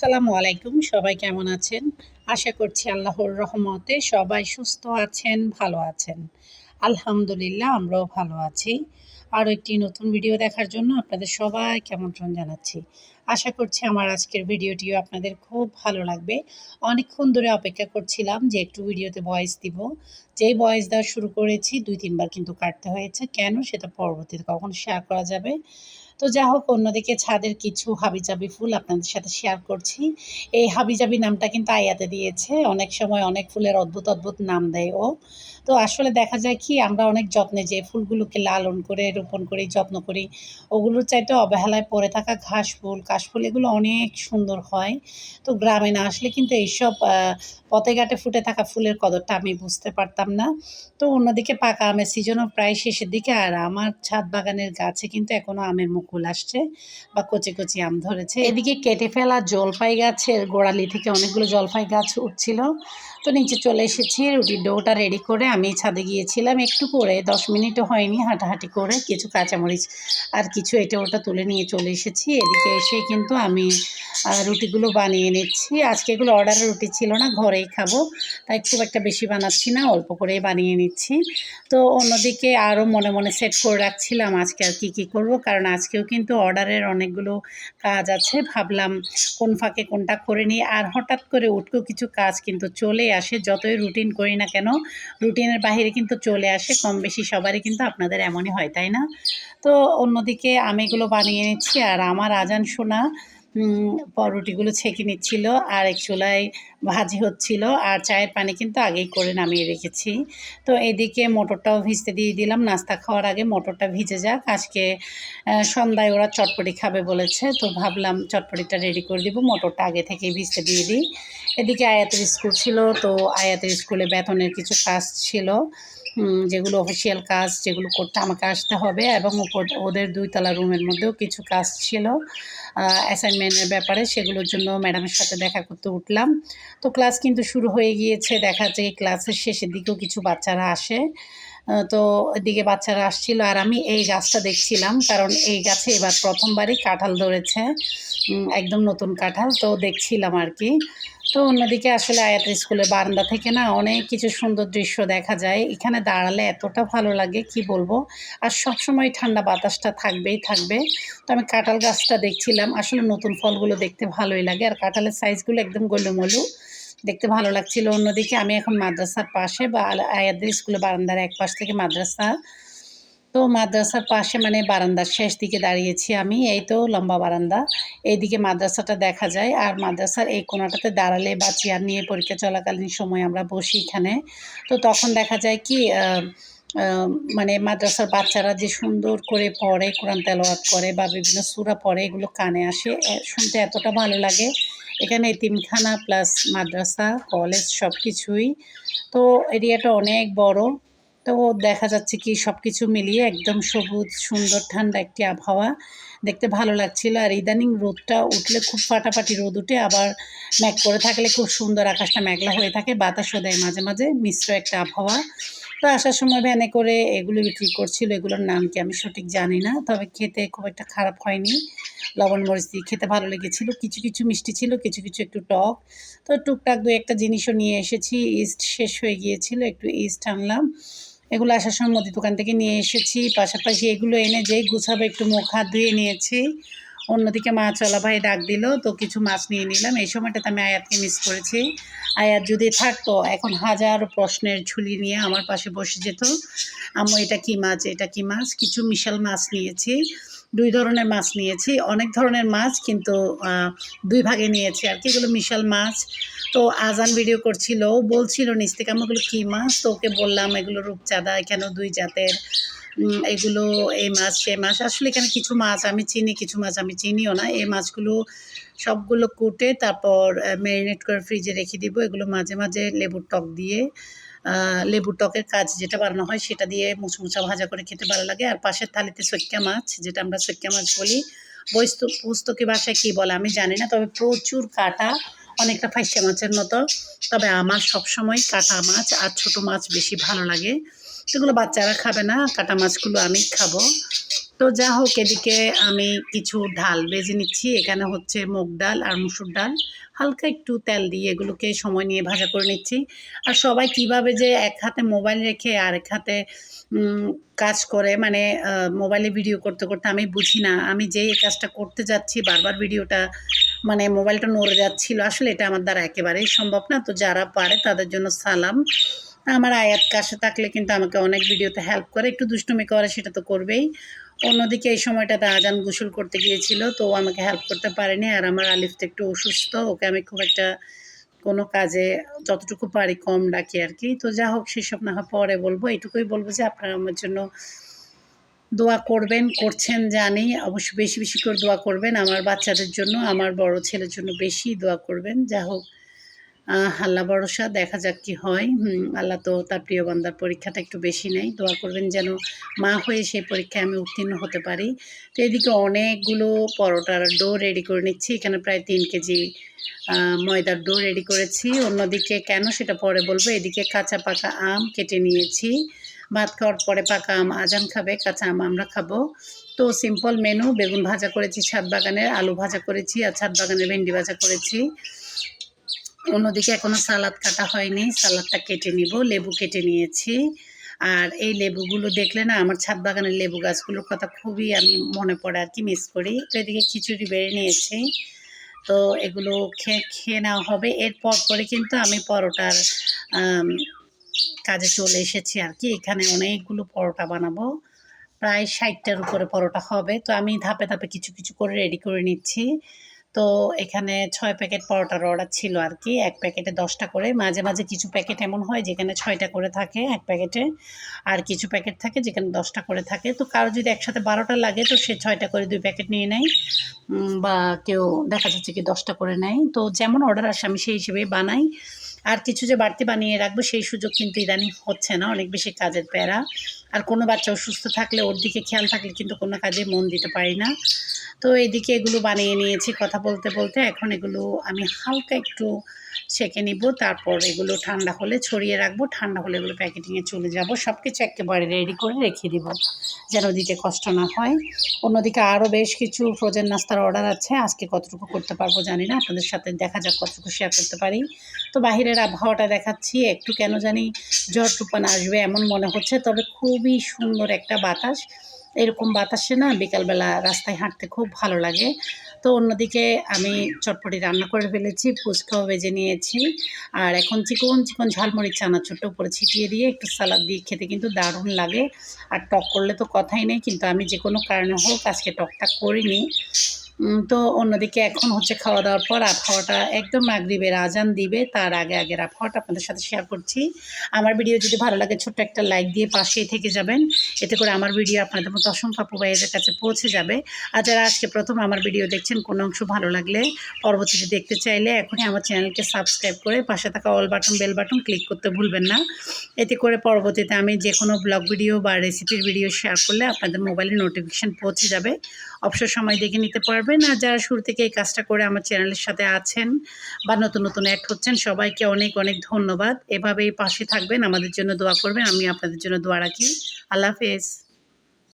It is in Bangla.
আসসালামু আলাইকুম। সবাই কেমন আছেন? আশা করছি আল্লাহর রহমতে সবাই সুস্থ আছেন, ভালো আছেন। আলহামদুলিল্লাহ আমরাও ভালো আছি। আরও একটি নতুন ভিডিও দেখার জন্য আপনাদের সবাইকে আমন্ত্রণ জানাচ্ছি। আশা করছি আমার আজকের ভিডিওটিও আপনাদের খুব ভালো লাগবে। অনেকক্ষণ ধরে অপেক্ষা করছিলাম যে একটু ভিডিওতে ভয়েস দিব। যেই ভয়েস দেওয়া শুরু করেছি ২-৩ বার কিন্তু কাটতে হয়েছে। কেন সেটা পরবর্তীতে কখন শেয়ার করা যাবে। তো যা হোক, অন্যদিকে ছাদের কিছু হাবিজাবি ফুল আপনাদের সাথে শেয়ার করছি। এই হাবিজাবি নামটা কিন্তু আয়াতে দিয়েছে। অনেক সময় অনেক ফুলের অদ্ভুত, অদ্ভুত নাম দেয় ও। তো আসলে দেখা যায় কি, আমরা অনেক যত্নে যে ফুলগুলোকে লালন করে রোপণ করি, যত্ন করি, ওগুলোর চাইতে অবহেলায় পড়ে থাকা ঘাস ফুল, কাশফুল এগুলো অনেক সুন্দর হয়। তো গ্রামে না আসলে কিন্তু এইসব পথে ঘাটে ফুটে থাকা ফুলের কদরটা আমি বুঝতে পারতাম না। তো অন্যদিকে পাকা আমের সিজনও প্রায় শেষের দিকে, আর আমার ছাদ বাগানের গাছে কিন্তু এখনো আমের মুকুল আসছে বা কচি কচি আম ধরেছে। এদিকে কেটে ফেলা জলপাই গাছের গোড়ালি থেকে অনেকগুলো জলপাই গাছ উঠছিল। তো নিচে চলে এসেছি, রুটির ডোটা রেডি করে আমি ছাদে গিয়েছিলাম একটু করে, 10 মিনিটও হয়নি, হাঁটাহাঁটি করে কিছু কাঁচামরিচ আর কিছু এটা ওটা তুলে নিয়ে চলে এসেছি। এদিকে এসে কিন্তু আমি রুটিগুলো বানিয়ে নিচ্ছি। আজকে এগুলো অর্ডারের রুটি ছিল না, ঘরেই খাবো, তাই খুব একটা বেশি বানাচ্ছি না, অল্প করেই বানিয়ে নিচ্ছি। তো অন্যদিকে আরও মনে মনে সেট করে রাখছিলাম আজকে আর কী করব, কারণ আজকেও কিন্তু অর্ডারের অনেকগুলো কাজ আছে। ভাবলাম কোন ফাঁকে কোনটা করে নিই, আর হঠাৎ করে উটকো কিছু কাজ কিন্তু চলে আসে। যতই রুটিন করি না কেন, রুটিনের বাহিরে কিন্তু চলে আসে। কম বেশি সবারই কিন্তু আপনাদের এমনই হয়, তাই না? তো অন্যদিকে আমি এগুলো বানিয়ে নিচ্ছি, আর আমার আজান শোনা রুটিগুলো ছেঁকে নিচ্ছিল, আর এক চুলায় ভাজি হচ্ছিল, আর চায়ের পানি কিন্তু আগেই করে নামিয়ে রেখেছি। তো এদিকে মটরটাও ভিজতে দিয়ে দিলাম, নাস্তা খাওয়ার আগে মটরটা ভিজে যাক। আজকে সন্ধ্যায় ওরা চটপটি খাবে বলেছে, তো ভাবলাম চটপটিটা রেডি করে দিব, মটরটা আগে থেকেই ভিজতে দিয়ে দিই। এদিকে আয়াতের স্কুল ছিল, তো আয়াতের স্কুলে বেতনের কিছু কাজ ছিল, যেগুলো অফিসিয়াল কাজ, যেগুলো করতে আমাকে আসতে হবে, এবং ওদের 2 তলা রুমের মধ্যেও কিছু কাজ ছিল অ্যাসাইনমেন্টের ব্যাপারে, সেগুলোর জন্য ম্যাডামের সাথে দেখা করতে উঠলাম। তো ক্লাস কিন্তু শুরু হয়ে গিয়েছে, দেখা যায় ক্লাসের শেষের দিকেও কিছু বাচ্চারা আসে। তো এদিকে বাচ্চারা আসছিল, আর আমি এই গাছটা দেখছিলাম, কারণ এই গাছে এবার প্রথমবারই কাঁঠাল ধরেছে, একদম নতুন কাঁঠাল, তো দেখছিলাম আর কি। তো অন্যদিকে আসলে আয়াতের স্কুলের বারান্দা থেকে না অনেক কিছু সুন্দর দৃশ্য দেখা যায়। এখানে দাঁড়ালে এতটা ভালো লাগে কি বলবো। আর সবসময় ঠান্ডা বাতাসটা থাকবেই থাকবে। তো আমি কাঁঠাল গাছটা দেখছিলাম, আসলে নতুন ফলগুলো দেখতে ভালোই লাগে, আর কাঁঠালের সাইজগুলো একদম গোলুমোলু, দেখতে ভালো লাগছিল। অন্যদিকে আমি এখন মাদ্রাসার পাশে বা আয়াতদের স্কুলের বারান্দার এক পাশ থেকে মাদ্রাসা, তো মাদ্রাসার পাশে মানে বারান্দার শেষ দিকে দাঁড়িয়েছি আমি। এই তো লম্বা বারান্দা, এইদিকে মাদ্রাসাটা দেখা যায়, আর মাদ্রাসার এই কোণাটাতে দাঁড়ালে বা চেয়ার নিয়ে পরীক্ষা চলাকালীন সময় আমরা বসি এখানে। তো তখন দেখা যায় কি, মানে মাদ্রাসার বাচ্চারা যে সুন্দর করে পড়ে, কোরআন তেলাওয়াত করে বা বিভিন্ন সূরা পড়ে, এগুলো কানে আসে, শুনতে এতটা ভালো লাগে। এখানে এতিমখানা প্লাস মাদ্রাসা, কলেজ সব কিছুই। তো এরিয়াটা অনেক বড়। তো দেখা যাচ্ছে কি সব কিছু মিলিয়ে একদম সবুজ, সুন্দর, ঠান্ডা একটি আবহাওয়া। দেখতে ভালো লাগছিল। আর ইদানিং রোদটা উঠলে খুব ফাটাফাটি রোদ উঠে, আবার মেঘ করে থাকলে খুব সুন্দর আকাশটা মেঘলা হয়ে থাকে, বাতাসও দেয় মাঝে মাঝে, মিশ্র একটা আবহাওয়া। তো আসার সময় ভ্যানে করে এগুলো বিক্রি করছিল, এগুলোর নাম কি আমি সঠিক জানি না, তবে খেতে খুব একটা খারাপ হয়নি। লবণ মরিচ দিয়ে খেতে ভালো লেগেছিল। কিছু কিছু মিষ্টি ছিল, কিছু কিছু একটু টক। তো টুকটাক 2-1টা জিনিসও নিয়ে এসেছি। ইস্ট শেষ হয়ে গিয়েছিল, একটু ইস্ট আনলাম। এগুলো আসার সময় মুদি দোকান থেকে নিয়ে এসেছি। পাশাপাশি এগুলো এনে যেই গুছাবো একটু মুখ হাত ধুয়ে নিয়েছি। অন্যদিকে মাছওয়ালা ভাই ডাক দিল, তো কিছু মাছ নিয়ে নিলাম। এই সময়টাতে আমি আয়াতকে মিস করেছি। আয়াত যদি থাকতো এখন হাজারো প্রশ্নের ঝুলি নিয়ে আমার পাশে বসে যেত, আম্মু এটা কী মাছ, এটা কী মাছ। কিছু মিশাল মাছ নিয়েছি, 2 ধরনের মাছ নিয়েছি, অনেক ধরনের মাছ কিন্তু 2 ভাগে নিয়েছি আর কি, এগুলো মিশাল মাছ। তো আজান ভিডিও করছিল, বলছিল নিচ থেকে আম্মু এগুলো কী মাছ, তো ওকে বললাম এগুলো রূপচাঁদা, এখানেও 2 জাতের, এগুলো এই মাছ সে মাছ। আসলে এখানে কিছু মাছ আমি চিনি, কিছু মাছ আমি চিনিও না। এই মাছগুলো সবগুলো কুটে তারপর ম্যারিনেট করে ফ্রিজে রেখে দিব। এগুলো মাঝে মাঝে লেবুর টক দিয়ে, লেবুর টকের কাজ যেটা বানানো হয় সেটা দিয়ে মুচমুচা ভাজা করে খেতে ভালো লাগে। আর পাশের থালিতে সৈক্কা মাছ, যেটা আমরা সৈক্কা মাছ বলি, পুস্তকি ভাষায় কী বলে আমি জানি না, তবে প্রচুর কাঁটা, অনেকটা ফাইসা মাছের মতো। তবে আমার সবসময় কাঁটা মাছ আর ছোটো মাছ বেশি ভালো লাগে। সেগুলো বাচ্চারা খাবে না, কাঁটা মাছগুলো আমি খাবো। তো তো যা হোক, এদিকে আমি কিছু ডাল ভেজে নিচ্ছি। এখানে হচ্ছে মুগ ডাল আর মসুর ডাল, হালকা একটু তেল দিয়ে এগুলোকে সময় নিয়ে ভাজা করে নিচ্ছি। আর সবাই কিভাবে যে এক হাতে মোবাইল রেখে আরেক হাতে কাজ করে, মানে মোবাইলে ভিডিও করতে করতে আমি বুঝি না। আমি যেই কাজটা করতে যাচ্ছি বারবার ভিডিওটা, মানে মোবাইলটা নড়ে যাচ্ছিল। আসলে এটা আমার দ্বারা একেবারেই সম্ভব না। তো যারা পারে তাদের জন্য সালাম। আমার আয়াত কাছে থাকলে কিন্তু আমাকে অনেক ভিডিওতে হেল্প করে, একটু দুষ্টুমি করে সেটা তো করবেই। অন্যদিকে এই সময়টাতে আজান গোসল করতে গিয়েছিল, তো ও আমাকে হেল্প করতে পারেনি। আর আমার আলিফ তো একটু অসুস্থ, ওকে আমি খুব একটা কোনো কাজে যতটুকু পারি কম ডাকি আর কি। তো যা হোক, সেসব না হয় পরে বলবো। এটুকুই বলবো যে আপনারা আমার জন্য দোয়া করবেন, করছেন জানি। অবশ্যই বেশি বেশি করে দোয়া করবেন আমার বাচ্চাদের জন্য, আমার বড় ছেলের জন্য বেশি দোয়া করবেন। যা হোক, আল্লাহ ভরসা, দেখা যাক কি হয়। আল্লাহ তো তার প্রিয় বান্দার পরীক্ষাটা একটু বেশি নেয়। দোয়া করবেন যেন মা হয়ে সেই পরীক্ষায় আমি উত্তীর্ণ হতে পারি। তো এদিকে অনেকগুলো পরোটার ডো রেডি করে নিচ্ছি। এখানে প্রায় ৩ কেজি ময়দার ডো রেডি করেছি। অন্যদিকে কেন সেটা পরে বলবো। এদিকে কাঁচা পাকা আম কেটে নিয়েছি। ভাত খাওয়ার পরে পাকা আম আজান খাবে, কাঁচা আম আমরা খাবো। তো সিম্পল মেনু। বেগুন ভাজা করেছি ছাদ বাগানের, আলু ভাজা করেছি আর ছাদ বাগানের ভেন্ডি ভাজা করেছি। অন্যদিকে এখনো সালাদ কাটা হয়নি, সালাদটা কেটে নিব। লেবু কেটে নিয়েছি। আর এই লেবুগুলো দেখলে না আমার ছাদ বাগানের লেবু গাছগুলোর কথা খুবই আমি মনে পড়ে আর কি, মিস করি। তো এদিকে খিচুড়ি বেড়ে নিয়েছি। তো এগুলো খেয়ে নেওয়া হবে। এরপর পরে কিন্তু আমি পরোটার কাজে চলে এসেছি আর কি। এখানে অনেকগুলো পরোটা বানাবো, প্রায় ৬০টার উপরে পরোটা হবে। তো আমি ধাপে ধাপে কিছু কিছু করে রেডি করে নিচ্ছি। তো এখানে ৬ প্যাকেট পরোটার অর্ডার ছিল আর কি। ১ প্যাকেটে ১০টা করে। মাঝে মাঝে কিছু প্যাকেট এমন হয় যেখানে ৬টা করে থাকে ১ প্যাকেটে, আর কিছু প্যাকেট থাকে যেখানে ১০টা করে থাকে। তো কারো যদি একসাথে ১২টা লাগে তো সে ৬টা করে ২ প্যাকেট নিয়ে নেয়, বা কেউ দেখা যাচ্ছে কি ১০টা করে নেয়। তো যেমন অর্ডার আসে আমি সেই হিসেবেই বানাই। আর কিছু যে বাড়তি বানিয়ে রাখবো সেই সুযোগ কিন্তু ইদানিং হচ্ছে না, অনেক বেশি কাজের প্যারা। আর কোনো বাচ্চা অসুস্থ থাকলে ওর দিকে খেয়াল থাকলে কিন্তু কোনো কাজে মন দিতে পারি না। তো এদিকে এগুলো বানিয়ে নিয়েছি কথা বলতে বলতে। এখন এগুলো আমি হালকা একটু সেঁকে নিব। তারপর এগুলো ঠান্ডা হলে ছড়িয়ে রাখবো। ঠান্ডা হলে এগুলো প্যাকেটিংয়ে চলে যাব। সব কিছু একেবারে রেডি করে রেখে দিব যেন দিতে কষ্ট না হয়। অন্যদিকে আরও বেশ কিছু ফ্রোজেন নাস্তার অর্ডার আছে। আজকে কতটুকু করতে পারবো জানি না। আপনাদের সাথে দেখা যাক কতটুকু শেয়ার করতে পারি। তো বাহিরের আবহাওয়াটা দেখাচ্ছি। একটু কেন জানি ঝড় তুফান আসবে এমন মনে হচ্ছে। তবে খুবই সুন্দর একটা বাতাস। এরকম বাতাসে না বিকালবেলা রাস্তায় হাঁটতে খুব ভালো লাগে। তো অন্যদিকে আমি চটপটি রান্না করে ফেলেছি, ফুচকাও ভেজে নিয়েছি। আর এখন চিকন চিকন ঝালমরিচ চানাচুরটা উপরে ছিটিয়ে দিয়ে একটু সালাদ দিয়ে খেতে কিন্তু দারুণ লাগে। আর টক করলে তো কথাই নেই, কিন্তু আমি যে কোনো কারণে হোক আজকে টকটা করিনি। তো অন্যদিকে এখন হচ্ছে খাওয়া দাওয়ার পর আবহাওয়াটা একদম মাগরিবের আজান দিবে তার আগে আগের আবহাওয়াটা আপনাদের সাথে শেয়ার করছি। আমার ভিডিও যদি ভালো লাগে ছোট্ট একটা লাইক দিয়ে পাশেই থেকে যাবেন। এতে করে আমার ভিডিও আপনাদের মতো অসংখ্য আপু ভাইয়াদের কাছে পৌঁছে যাবে। আর যারা আজকে প্রথম আমার ভিডিও দেখছেন, কোনো অংশ ভালো লাগলে পরবর্তীতে দেখতে চাইলে এখনই আমার চ্যানেলকে সাবস্ক্রাইব করে পাশে থাকা all button bell button click করতে ভুলবেন না। এতে করে পরবর্তীতে আমি যে কোনো ব্লগ ভিডিও বা রেসিপির ভিডিও শেয়ার করলে আপনাদের মোবাইলে নোটিফিকেশান পৌঁছে যাবে। অবসর সময় দেখে নিতে পারবেন। আর যারা শুরু থেকে এই কাজটা করে আমার চ্যানেলের সাথে আছেন বা নতুন নতুন অ্যাড হচ্ছেন, সবাইকে অনেক অনেক ধন্যবাদ। এভাবেই পাশে থাকবেন, আমাদের জন্য দোয়া করবেন। আমি আপনাদের জন্য দোয়া রাখি। আল্লাহ হাফেজ।